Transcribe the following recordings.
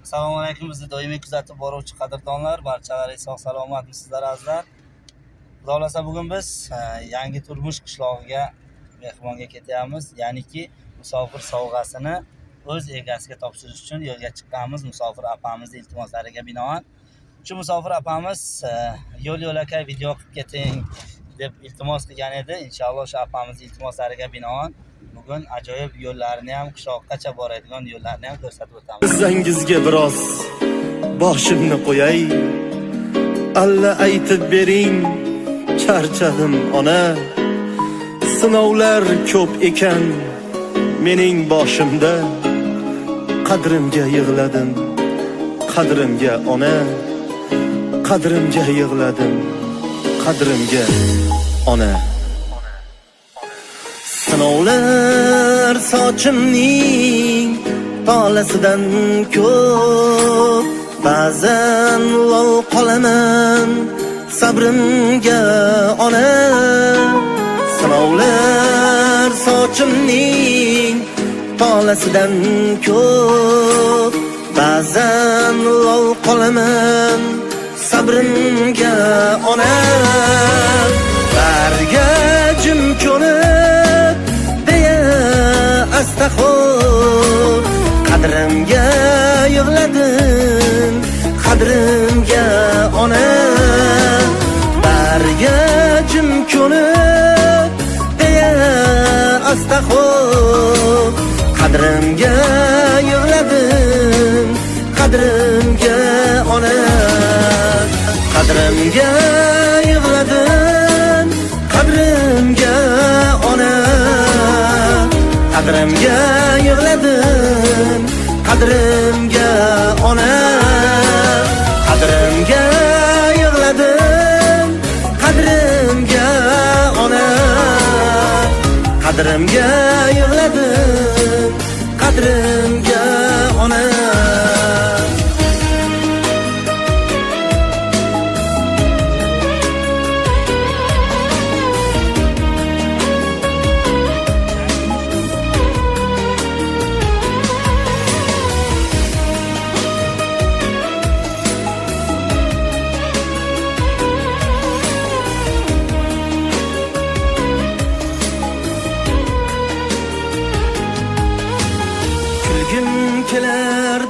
Assalomu alaykum, bizni doimiy kuzatib boruvchi qadrdonlar, barchalari sog' salomatmisizlar azizlar. Xudo xolasa bugun biz yangi turmush qishlog'iga mehmonga ketyapmiz. Ya'niki musofir sovg'asini o'z egasiga topshirish uchun yo'lga chiqqanmiz. Musofir opamizning iltimoslariga binoan. Shu musofir opamiz yo'l-yo'lakay video qilib keting deb iltimos qilgan edi. Inshaalloh shu opamizning iltimoslariga binoan bugun ajoyib yo'llarni ham, qishloqqacha boradigan yo'llarni ham ko'rsatib o'tamiz. Sizangizga biroz boshimni qo'yay, alla aytib bering, charchadim ona. Sinovlar ko'p ekan mening boshimda, qadrimga yig'ladim, qadrimga ona, qadrimga yig'ladim, qadrimga ona. Sinovlar sochimning tolasidan ko'p, ba'zan lol qolaman sabrimga ona. Sinovlar sochimning tolasidan ko'p, ba'zan lol qolaman sabrimga ona. Barga jim ko'nib deya astaxo'r, qadrimga yig'ladim, qadrimga ona. Barga jim ko'nib deya astaxo'r, qadrimga yig'ladim, qadrimga ona. Qadrimga yig'ladim, qadrimga ona. Qadrimga yig'ladim, qadrimga ona. Qadrimga yig'ladim, qadrimga ona. Qadrimga yig'ladim, qadrimga ona. Kelar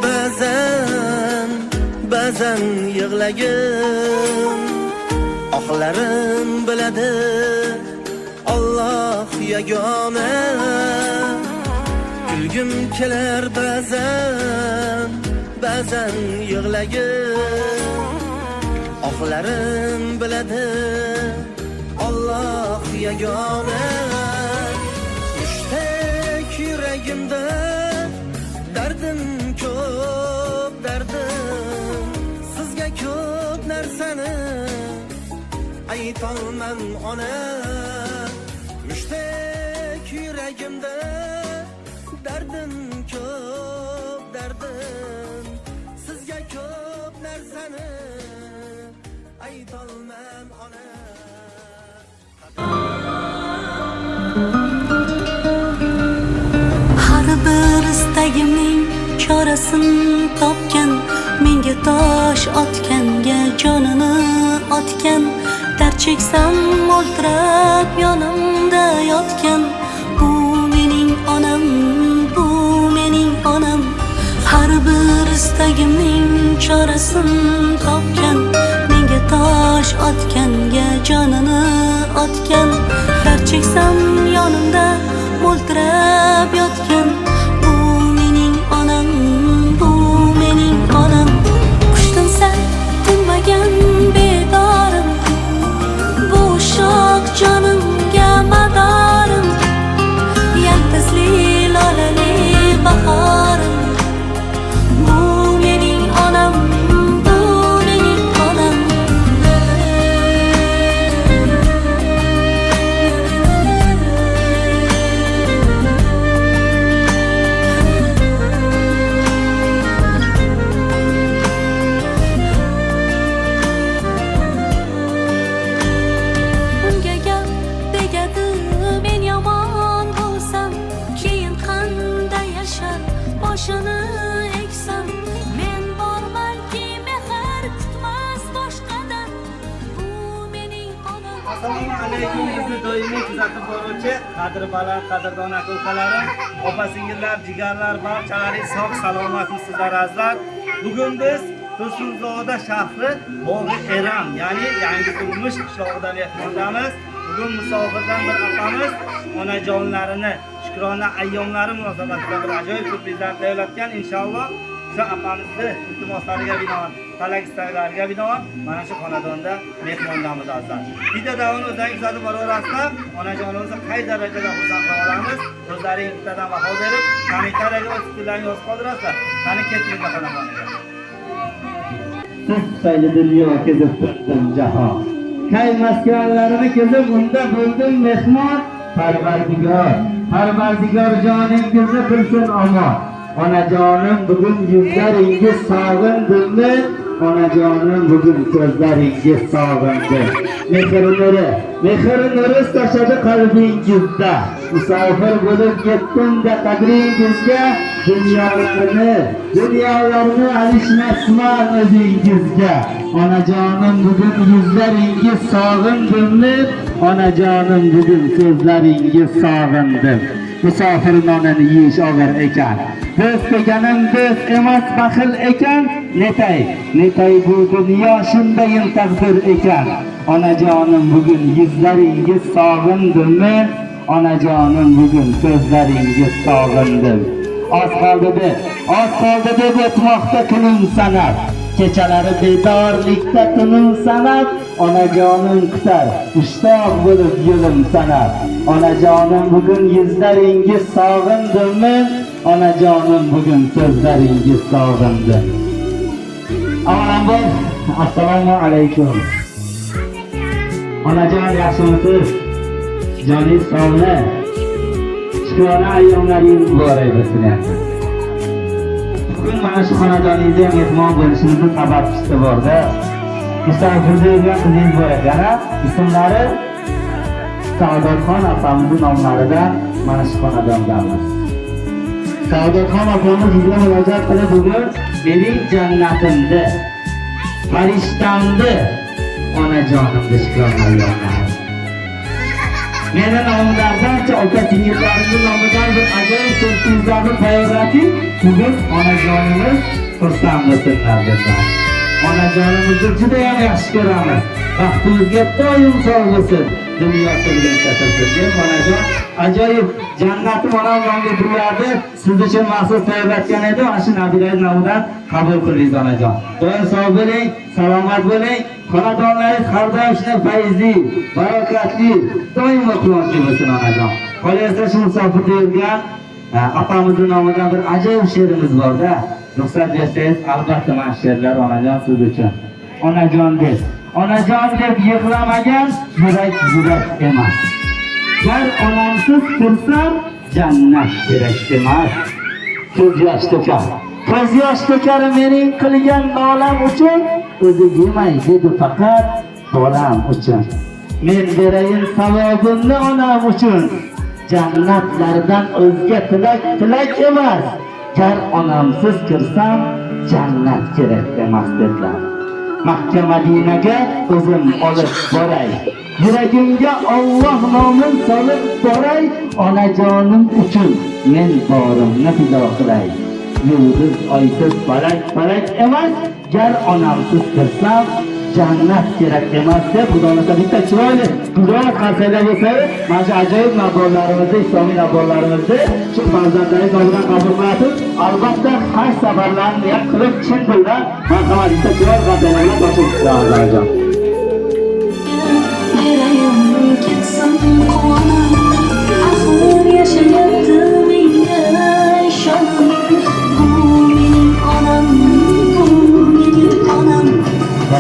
ba'zan yig'lagim, oqlarim biladi Alloh yagona. Kulgim kelar ba'zan yig'lagim, oqlarim biladi Alloh yagona. Mushtaq yuragimda dardim ko'p, dardim sizga ko'p narsani aytolmam ona. Mushtaq yuragimda dardim ko'p, dardim sizga ko'p narsani aytolmam ona. Har bir istagimning chorasini topgan, menga tosh otganga jonini otgan, dard cheksam o'ltirib yonimda yotgan. Bu mening onam, bu mening onam. Har bir istagimning chorasini topgan, menga tosh otganga jonini otgan, dard cheksam yonimda o'ltirib yotgan. Bu mening onam, bu mening onam. Qushtinsa tinmagan bedorim, bu shoh jonimga madorim, yaltizli lolali bahorim. Bu mening onam, bu mening onam. alaykum bizni doimiy kuzatib boruvchi qadri baland qadrdon aka ukalarim, opa singillar, jigarlar barchalaringiz sog' salomatmisizlar azizlar. Bugun biz Tursunzoda shahri Bog'i Eram, ya'ni Yangi Turmush qishlog'ida mehmondamiz. Bugun musofirdan bir opamiz onajonlarini Shukrona ayyomlari munosabatida bir ajoyib syurprizlar tayyorlatgan. Inshaalloh shu opamizni iltimoslariga binoan, talak istaklariga binoan mana shu xonadonda mehmondamiz azizlar. Video davomini o'zlaringiz kuzatib boraverasizlar. Onajonimizni qay darajada xursand qila olamiz? O'zlaringiz bittadan baho berib, kommentariyaga o'z fikrlaringizni yozib qoldirasizlar. Qani ketdik xonadoniga. Siz tufayli dunyo kezib turdim jahon. Kay maskanlarini kezib unda bo'ldim mehmon. Parvardigor joningizni bilsin omon. Onajonim bugun yuzlaringiz sog'indimmi? Onajonim bugun ko'zlaringiz sog'indi. Mehr nuri sochadi qalbingizda. Musofir bo'lib yetdim-da qadringizga. Dunyolarni alishmasman o'zingizga. Onajonim bugun yuzlaringiz sog'indimmi? Onajonim bugun ko'zlaringiz sog'indim. Musofir nonini yeyish og'ir ekan. Do'st deganim do'st emas baxil ekan. Netay bu dunyo shundayin taqdir ekan. Onajonim bugun yuzlaringiz sog'indimmi? Onajonim bugun ko'zlaringiz sog'indim. Oz qoldi deb o'tmoqda kunim sanab. Kechalari bedorlikda tunim sanab. Onajonim kutar, mushtoq bo'lib yo'lim sanab. Onajonim bugun yuzlaringiz sog'indimmi? Onajonim bugun ko'zlaringiz sog'indi. Avvalambor assalomu alaykum. Onajon yaxshimisiz? Joningiz sog'mi? Shukrona ayyomlaringiz muborak bo'lsin. Bugun mana shu xonadoningizga mehmon bo'lishimizning sababi borda. Musofirda yurgan qizingiz bor ekan. Ismlari Saodatxon opamizning nomlaridan mana shu xonadondamiz. Saodatxon opamiz bizga murojaat qilib bugun mening jannatimda, farishtamda onajonimga shukrona ayyomlar. Meni nomimdan barcha aka-singillarimning nomidan bir ajoyib syurprizlarni tayyorlating. Bugun onajonimiz xursand bo'lsinlar dedilar. Onajonimizni juda ham yaxshi ko'ramiz. Baxtimizga doim sog' bo'lsin. Dunyo kelgan chatirsin. Onajon ajoyib jannatim onam yonga turardi. Siz uchun maxsus tayyorlatgan edi. Mana shu nabilaringiz nomidan qabul qiling onajon. Doim sog' bo'ling, salomat bo'ling. Xonadonlaringiz har doim shunday fayzli, barakatli, doimo quvonchli bo'lsin onajon. Qolaversa shu musofirda yurgan opamizning nomidan bir ajoyib she'rimiz bor-da. Ruxsat bersangiz, albatta mana she'rlar onajon siz uchun. Onajon deb yig'lamagan yurak emas. Gar onamsiz tursam jannat kerak emas. Ko'z yosh to'kar mening qilgan nolam uchun, o'zi yemay dedi faqat bolam uchun. Men berayin savobimni onam uchun. Jannatlardan o'zga tilak emas. Gar onamsiz kirsam jannat kerak emas dedilar. Makka Madinaga o'zim olib boray. Yuragimga Alloh nomin solib boray. Onajonim uchun men borimni fido qilay. Yulduz oysiz falak emas. Gar onamsiz kirsam jannat kerak emas deb Xudoga bitta chiroyli Xudoga qarsaylar bo'lsa, mana shu ajoyib naborlarimizni, islomiy naborlarimizni shu farzandlaringiz nomidan qabul qilasiz. Albatta haj safarlarini ham qilib chin dildan marhamat bitta chiroyli qarsaylarga boshib chiqarasiz.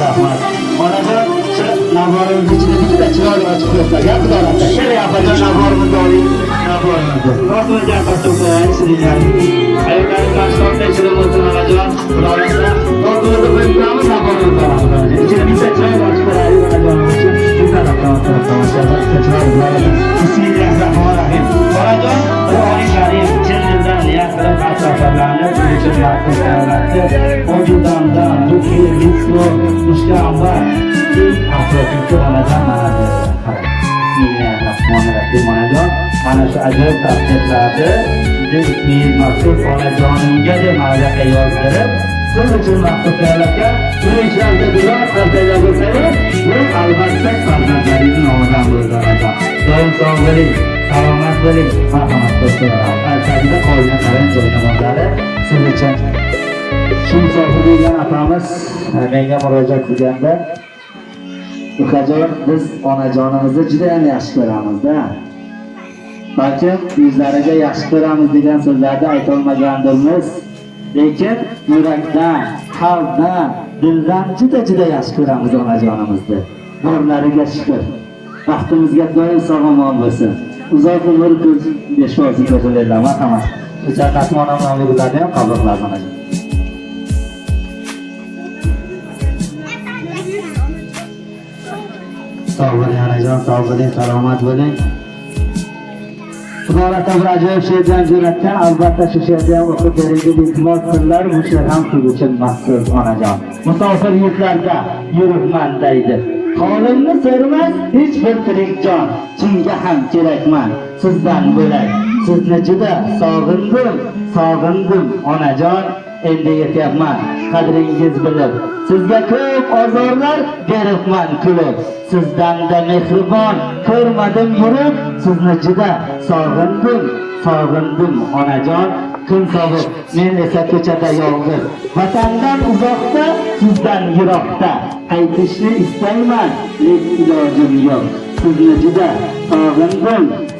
Rahmat. Onajon, shu naborimiz ichida bitta chiroyli ochib qo'ysa, gap dorata. Shunday apajon naborimizni oling, naborimizni. Ro'zini gapirib qo'ying, sizlar. Ayollarning mashg'ulotda ichida bo'lsin onajon. Xudoga ro'zini qo'yamiz, naborimizni olamiz. Ichida bitta chiroyli ochib qo'yaylik onajonim uchun. Sizlar Bismillahirrohmanirrohim. Onajon, Qur'oni Karim chindan niyat qilib asarlarni uchun ma'qul tayyorlatdi. Ojudandan, ruhiy, muşkamba, ilk afrodikli onadan mana Bismillah rahmonir-rahim onajon. Mana shu ajoyib taqdirlarni siz ismingiz maxsus onajonimga deb ma'ruza yozdirib, siz uchun maxsus tayyorlagan urinishlarda biror qanchaylar bo'lsangiz, bu albatta farzandlaringiz nomidan bo'ladi onajon. Doim sog' bo'ling, salomat bo'ling, marhamat do'stlar. Albatta qolgan qarang joy namozlari siz uchun. Shunsofi degan apamiz menga murojaat qilganda, ukajon biz onajonimizni juda ham yaxshi ko'ramizda. Balkim yuzlariga yaxshi ko'ramiz degan so'zlarni aytolmagandirmiz, lekin yurakdan, qalbdan, dildan juda yaxshi ko'ramiz onajonimizni. Borlariga shukr. Baxtimizga doim sog'-omon bo'lsin. Uzoq umr besh-olti ko'rsalar, marhamat. Jannatni onam nomligini ham qabul qilamiz onajon. Sog' bo'ling onajon, sog' bo'ling, salomat bo'ling. Xudo bir ajoyib she'rdan jo'natgan, albatta shu she'rni ham o'qib beringlar, iltimos qilinglar. Bu she'r ham siz uchun maxsus onajon. Musofir yurtlarda yuribman deydi. Holimni so'rmas hech bir tirik jon, kimga ham kerakman sizdan bo'lak. Sizni juda sog'indim onajon. Endi yetyapman qadringiz bilib, sizga ko'p ozorlar beribman kulib. Sizdan-da mehribon ko'rmadim yurib, sizni juda sog'indim onajon. Kun sovuq, men esa ko'chada yolg'iz, vatandan uzoqda, sizdan yiroqda. Qaytishni istayman, lekin ilojim yo'q. Sizni juda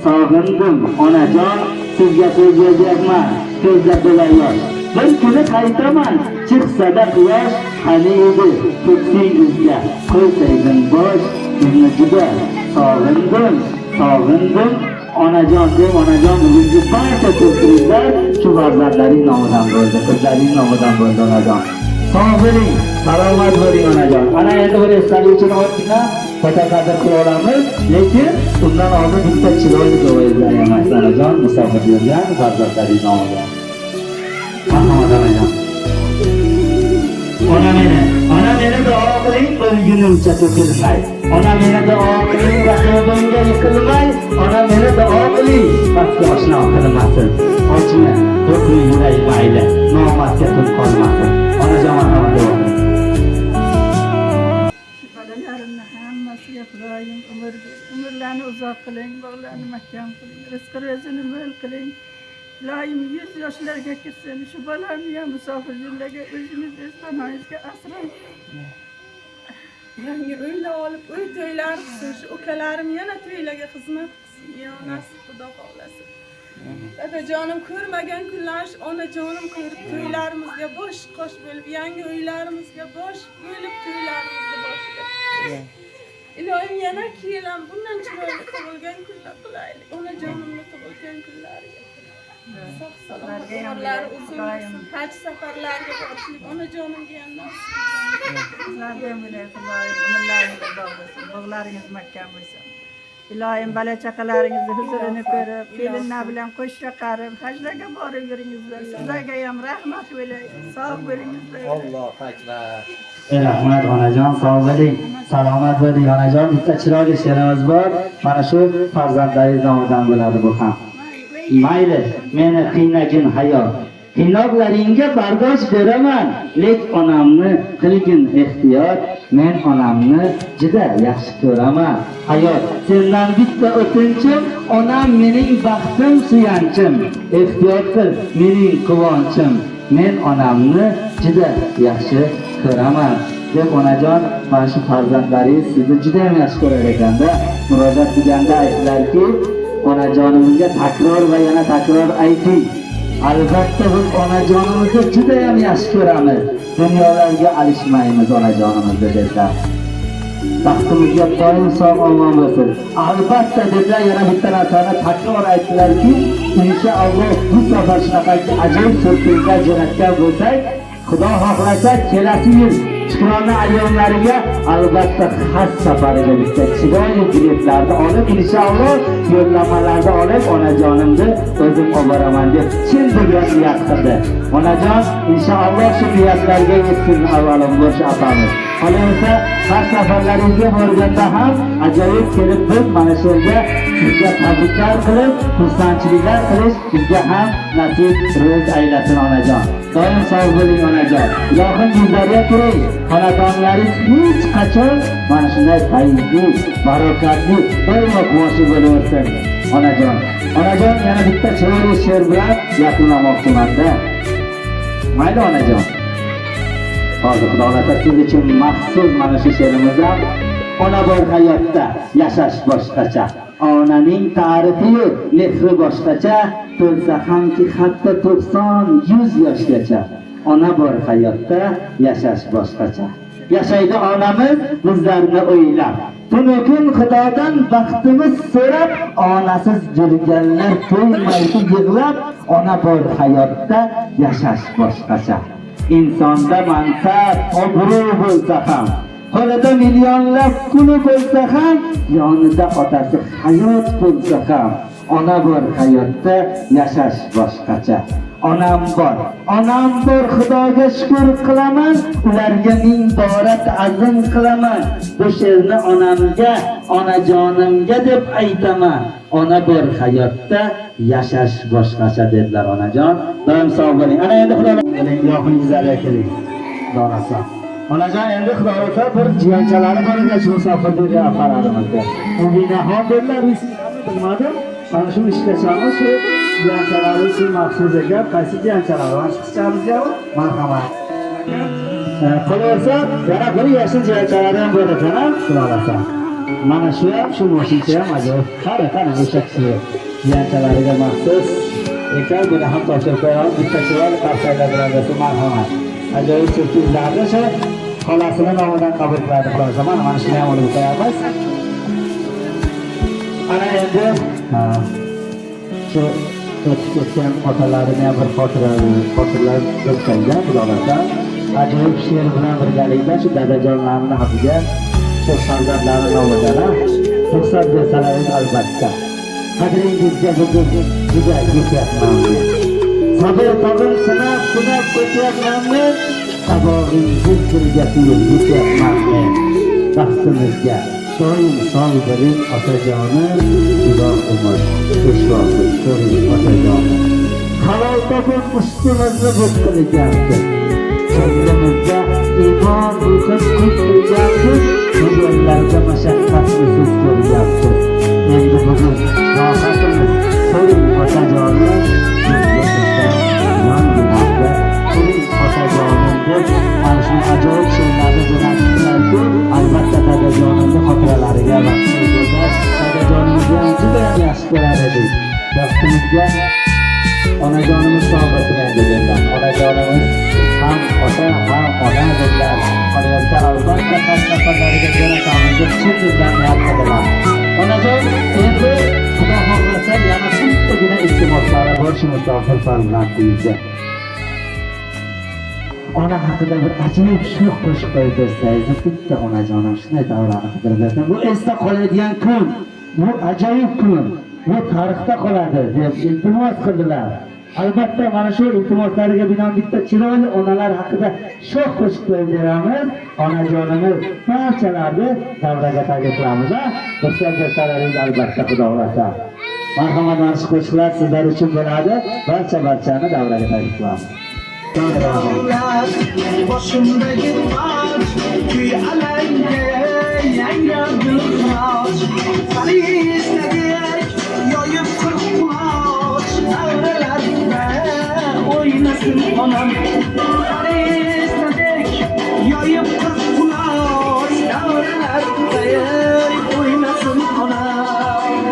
sog'indim onajon. Sizga so'z beryapman, ko'zda to'la yosh. Bir kuni qaytaman, chiqsa-da quyosh, qani edi ko'ksingizga qo'ysaydim bosh. Sizni juda sog'indim onajon deb onajon bugungi barcha ko'pchiliklar shu farzandlaring nomidan bo'ldi, qizlaring nomidan bo'ldi onajon. Sog' bo'ling, salomat bo'ling onajon. Ana endi bir esdalik uchun ozgina fotoqadr qilib olamiz, lekin undan oldin bitta chiroyli duoingizlar emas onajon, musofir yurgan farzandlaring nomidan. Marhamat onajon. Ona meni duo qiling, o'lgunimcha to'kilmay. Ona meni duo qiling, raqibimga yiqilmay. Ona meni duo qiling, pastga oshno qilmasin. Ochma, to'kli yurak mayli, nomardga tun qolmasin. Onajon marhamat duo qiling. Bolalarimni hammasiga Xudoyim umrlarni uzoq qiling, bog'larni mahkam qiling, rizqi ro'zini mo'l qiling. Ilohim 100 yoshlarga kirsin, shu bolamni ham musofir yurlarga o'zingiz panohingizga asrang. Yangi uylar olib, uy to'ylari qilsin, shu ukalarim yana to'ylarga xizmat qilsin. Ya nasib Xudo xohlasin. Dadajonim ko'rmagan kunlar, onajonim ko'rib to'ylarimizga bosh qosh bo'lib, yangi uylarimizga bosh bo'lib to'ylarimizni boshlab. Ilohim yana kelam bundan chiroyli tug'ilgan kunlar qilaylik. Onajonimni tug'ilgan kunlariga. Sog' salomat umrlari uzun bo'lsin. Haj safarlariga borishlik onajonimga ham nasib. Sizlarga ham Xudoyim umrlaringiz uzoq bo'lsin, bog'laringiz mahkam bo'lsin. Ilohim bola chaqalaringizni huzurini ko'rib, kelinlar bilan qo'shcha qarib, hajlarga borib yuringizlar. Sizlarga ham rahmat bo'laydi. Sog' bo'lingizlar. Allohu akbar. Rahmat onajon, sog' bo'ling, salomat bo'ling onajon. Bitta chiroyli she'rimiz bor. Mana shu farzandlaringiz nomidan bo'ladi bu ham. Mayli, meni qiynagin hayot. Qiynoqlaringga bardosh beraman, lek onamni qilgin ehtiyot. Men onamni juda yaxshi ko'raman. Hayot, sendan bitta o'tinchim, onam mening baxtim, suyanchim. Ehtiyot qil, mening quvonchim. Men onamni juda yaxshi ko'raman. Deb onajon, mana shu farzandlaringiz sizni juda ham yaxshi ko'rar ekanda, murojaat qilganda aytdilarki, onajonimizga takror va yana takror ayting. Albatta biz onajonimizni juda ham yaxshi ko'ramiz. Dunyolarga alishmaymiz onajonimizni dedilar. Baxtimizga doim sog'-omon bo'lsin. Albatta dedilar, yana bitta narsani takror aytdilarki, inshaalloh bu safar shunaqa ajoyib so'zlar jo'natgan bo'lsak, Xudo xohlasa kelasi yil Shukrona ayyomlariga albatta haj safariga bitta chiroyli biletlarni olib, inshaalloh yo'llanmalarni olib, onajonimni o'zim olib boraman deb chin degan niyat qildi. Onajon, inshaalloh shu niyatlarga yetsin avvalambor shu apamiz. Qolaversa, har safarlaringizga borganda ham ajoyib kelib biz mana shu yerga sizga tabriklar qilib, xursandchiliklar qilish sizga ham nasib ro'z aylasin onajon. Doim sog' bo'ling onajon. Ilohim yuzlariga turing. Xonadonlaringiz hech qachon mana shunday fayzli, barokatli, doimo quvonchli bo'laversin onajon. Onajon, yana bitta chiroyli she'r bilan yakunlamoqchiman-da. Mayli onajon. Hozir Xudo xohlasa siz uchun maxsus mana shu she'rimizni ona bor hayotda yashash boshqacha. Onaning ta'rifi mehri boshqacha, to'lsa hamki hatto 90-100 yoshgacha. Ona bor hayotda yashash boshqacha. Yashaydi onamiz bizlarni o'ylab. Tunu kun Xudodan baxtimiz so'rab, onasiz yurganlar to'ymaydi yig'lab. Ona bor hayotda yashash boshqacha. Insonda mansab, obro' bo'lsa ham, qo'lida millionlab puli bo'lsa ham, yonida otasi hayot bo'lsa ham, ona bor hayotda yashash boshqacha. Onam bor Xudoga shukr qilaman, ularga ming bora ta'zim qilaman. Bu she'rni onamga, onajonimga deb aytaman. Ona bor hayotda yashash boshqacha dedilar onajon. Doim sog' bo'ling. Ana endi Xudo xohlasa yo'qingizlarga keling. Dorasa. Onajon, endi Xudo xohlasa bir jiyanchalari bor edi, shu musofirga aparadimizda. U binaxon dedilar, bilmadim. Mana shu ishgachamas shu jiyanchalari uchun maxsus ekan. Qaysi jiyanchalari? Mana shu qizchamiz-ku, marhamat. Qolaversa, yana bir yashil jiyanchalari ham bor ekan, Xudo xohlasa. Mana shu ham, shu moshincha ham ajoyib. Qara, o'sha kishi jiyanchalariga maxsus ekan. Buni ham topshirib qo'yamiz. Bitta chiroyli qarsaylar bilan desa marhamat. Ajoyib sirtizlarni shu xolasini nomidan qabul qiladi. Xulosa, mana shuni ham olib qo'yamiz. Ana endi shu o'tib ketgan otalarini bir xotirlar o'tkazgan Xudolar. Ajoyib she'r bilan birgalikda shu dadajonlarning haqiga shu farzandlarni nomidan ruxsat bersalaringiz albatta. Qadringizga bugun juda yetyapman. Sabr tog'im sinab o'tyapman. Sabog'ingiz birga tuyib yetyapman. Baxtimizga doim sog' bo'ling otajonim, uzoq umr, xushroqlik ko'ring otajonim. Halol topib ustimizni buq qilgansiz. Ko'nglimizga iymon ruhi kuch qilgansiz. Yo'llarda mashaqqatni siz ko'rgansiz. Endi bugun rohatimiz ko'ring otajonim. Yonginamda ko'ring otajonim deb mana shu ajoyib she'rlarni jo'natishlarku, albatta dadajonimni xotiralariga vaqtni ko'rsat. Dadajonimizga juda yaxshi ko'rar edik. Baxtimizga onajonimiz sog'liqni dedilar. Onajonimiz ham ota, ham ona dedilar. Qolaversa, albatta safarlariga jo'natamiz deb chin niyat qildilar. Onajon, endi Xudo xohlasa yana bittagina iltimoslari bor shu musofir farzandingizga. Ona haqida bir ajoyib sho'x qo'shiq qo'yib bersangiz, bitta onajonim shunday davrani qidirib bersam, bu esda qoladigan kun, bu ajoyib kun, bu tarixda qoladi deb iltimos qildilar. Albatta mana shu iltimoslariga binoan bitta chiroyli onalar haqida sho'x qo'shiq qo'yib beramiz. Onajonimiz barchalarni davraga taklif qilamiz. Ruxsat bersalaringiz albatta Xudo xohlasa. Marhamat, mana shu qo'shiqlar sizlar uchun bo'ladi. Barchani davraga taklif qilamiz. Boshimdagi toj, kuy alanga yangrab dilxiroj. Sani istadik, yoyib quloch, davralarda o'ynasin onam. Sani istadik, yoyib quloch, davralarda o'ynasin onam.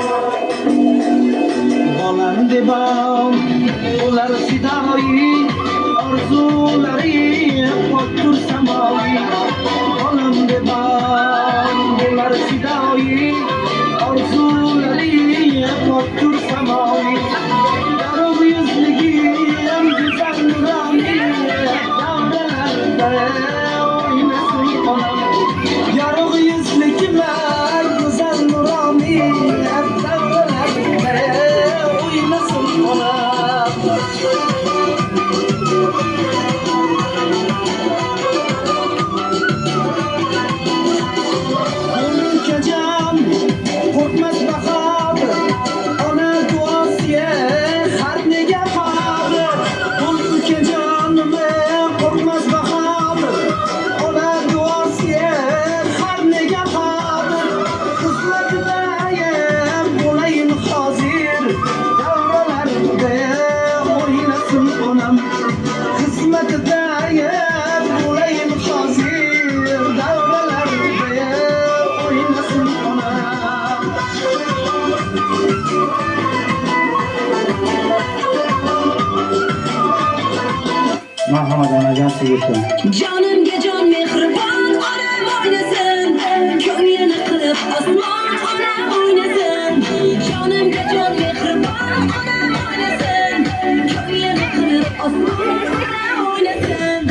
Bolam debam, ular fidoyi, orzulari poktur samoviy. Bolam debam, ular fidoyi, orzulari poktur samoviy. Yorug' yuzligim, go'zal nuroniy, davralarda o'ynasin ajaib bo'layim hozir davralarda o'ynasin onam. Marhamat onajon sizga. Jonimga jon mehribon onam o'ynasin, ko'nglini qilib osmon onam o'ynasin. Jonimga jon mehribon onam o'ynasin, ko'nglini qilib osmon onam o'ynasin.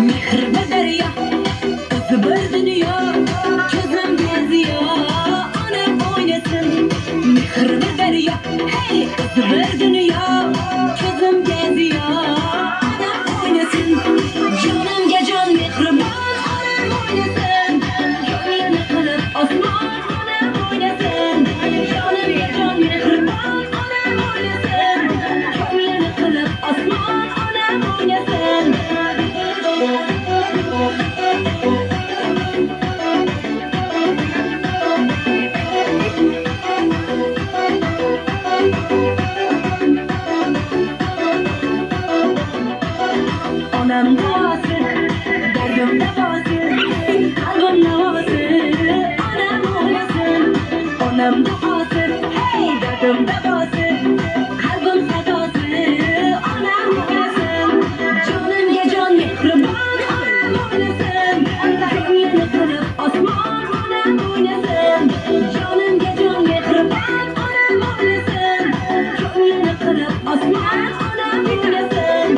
Mehribon daryo, o'zi bir dunyo, ko'zimga ziyo, onam o'ynasin. Mehribon daryo, hey, o'zi bir dunyo, ko'zimga ziyo, onam o'ynasin. Jonimga jon mehribon onam o'ynasin, ko'nglini qilib osmon onam o'ynasin. Jonimga jon mehribon onam o'ynasin, ko'nglini qilib osmon onam o'ynasin. Onam duosi, dardim davosi, qalbim navosi, onam o'ynasin. Onam duosi, hey, dardim davosi, qalbim sadosi, onam o'ynasin. Jonimga jon mehribon onam o'ynasin, ko'nglini qilib osmon onam o'ynasin. Jonimga jon mehribon onam o'ynasin, ko'nglini qilib osmon onam o'ynasin.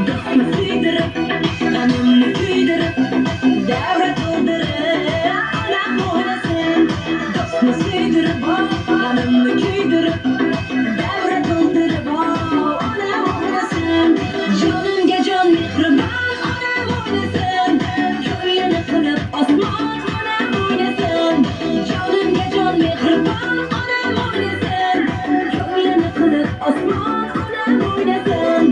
Dostni suydirib, g'amimni kuydirib, davra to'ldirib, onam o'ynasin. Dostni suydirib, g'amimni kuydirib, davra to'ldirib, onam o'ynasin. Jonimga jon mehribon onam o'ynasin, ko'nglini qilib osmon onam o'ynasin. Jonimga jon mehribon onam o'ynasin, ko'nglini qilib osmon onam o'ynasin.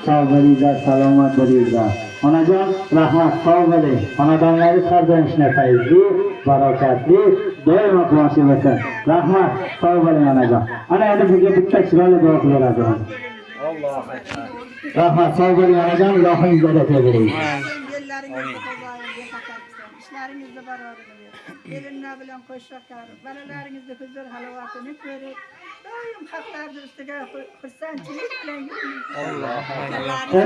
Sog' bo'linglar, salomat bo'linglar. Onajon, rahmat, sog' bo'ling. Xonadonlaringiz har doim shunday fayzli, barokatli, doimo quvonchli bo'lsin. Rahmat, sog' bo'ling onajon. Ana endi bizga bitta chiroyli duo qilaveradi. Allohu akbar. Rahmat, sog' bo'ling onajon, ilohim baraka bering. Yellaringizni qo'zg'ayinga qatnashsin. Ishlaringizda barorini ber. Kelinlar bilan qo'shaqar, bolalaringizni huzur halovatini ko'rib, doim haqlarni ustiga xursandchilik bilan yuring.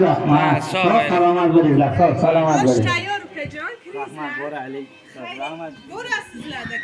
Rahmat, sog' salomat bo'linglar, sog' salomat bo'ling. Tayyor ukajon, Rahmat, boraylik. Rahmat. borasizlarda.